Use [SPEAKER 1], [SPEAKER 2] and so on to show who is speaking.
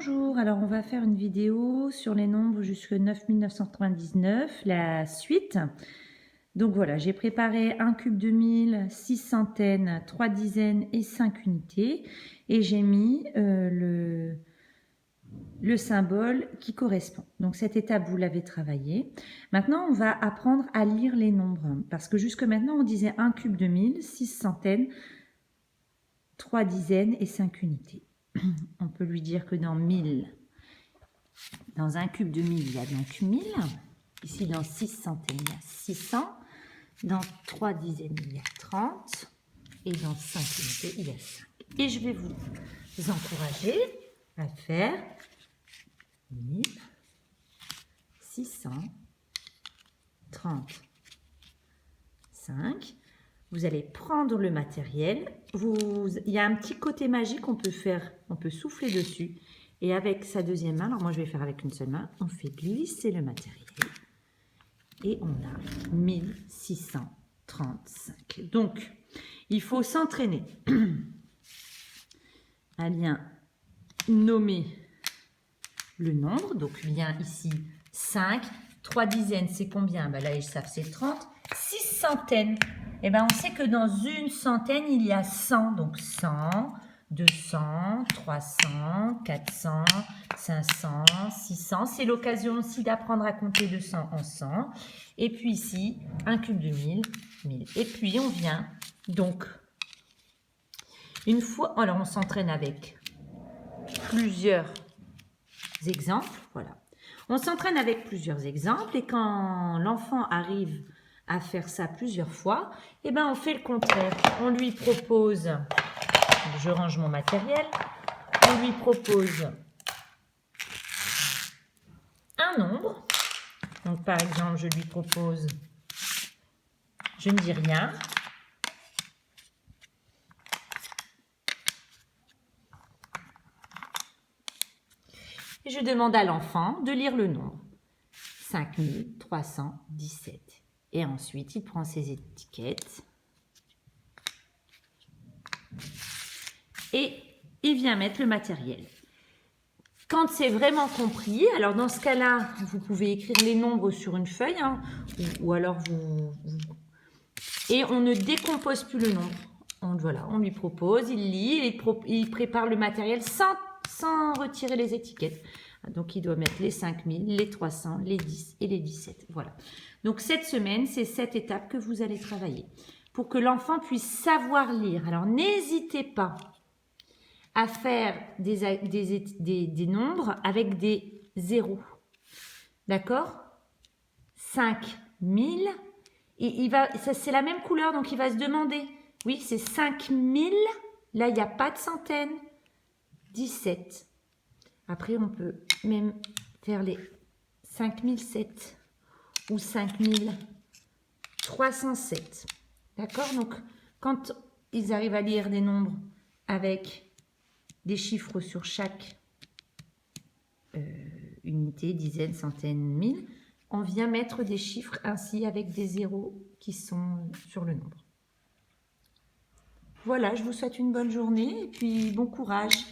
[SPEAKER 1] Bonjour, alors on va faire une vidéo sur les nombres jusqu'à 9999, la suite. Donc voilà, j'ai préparé un cube de 1000, 6 centaines, 3 dizaines et 5 unités. Et j'ai mis le symbole qui correspond. Donc cette étape, vous l'avez travaillée. Maintenant, on va apprendre à lire les nombres. Parce que jusque maintenant, on disait un cube de 1000, 6 centaines, 3 dizaines et 5 unités. On peut lui dire que dans 1000, dans un cube de 1000, il y a donc 1000. Ici, dans 6 centaines, il y a 600. Dans 3 dizaines, il y a 30. Et dans 5 unités, il y a 5. Et je vais vous encourager à faire 1635. Vous allez prendre le matériel. Il y a un petit côté magique, on peut souffler dessus. Et avec sa deuxième main, alors moi je vais faire avec une seule main, on fait glisser le matériel. Et on a 1635. Donc, il faut s'entraîner à bien nommer le nombre. Donc, bien ici 5. 3 dizaines, c'est combien? Ben là, ils savent, c'est 30. 6 centaines. Eh ben, on sait que dans une centaine, il y a 100. Donc, 100, 200, 300, 400, 500, 600. C'est l'occasion aussi d'apprendre à compter de 100 en 100. Et puis ici, un cube de 1000, 1000. Et puis, on vient, donc, une fois... Alors, on s'entraîne avec plusieurs exemples. Voilà. On s'entraîne avec plusieurs exemples. Et quand l'enfant arrive à faire ça plusieurs fois, eh ben, on fait le contraire. On lui propose... Je range mon matériel. On lui propose un nombre. Donc, par exemple, je lui propose, je ne dis rien. Et je demande à l'enfant de lire le nombre. 5317. Et ensuite, il prend ses étiquettes. Et il vient mettre le matériel. Quand c'est vraiment compris, alors dans ce cas-là, vous pouvez écrire les nombres sur une feuille, hein, ou alors et on ne décompose plus le nombre. Voilà, on lui propose, il lit, il prépare le matériel sans retirer les étiquettes. Donc, il doit mettre les 5000, les 300, les 10 et les 17. Voilà. Donc, cette semaine, c'est cette étape que vous allez travailler pour que l'enfant puisse savoir lire. Alors, n'hésitez pas à faire des nombres avec des zéros. D'accord? 5000. Et c'est la même couleur, donc il va se demander. Oui, c'est 5000. Là, il n'y a pas de centaines. 17. Après, on peut même faire les 5007 ou 5307. D'accord? Donc, quand ils arrivent à lire des nombres avec des chiffres sur chaque unité, dizaines, centaines, mille, on vient mettre des chiffres ainsi avec des zéros qui sont sur le nombre. Voilà, je vous souhaite une bonne journée et puis bon courage.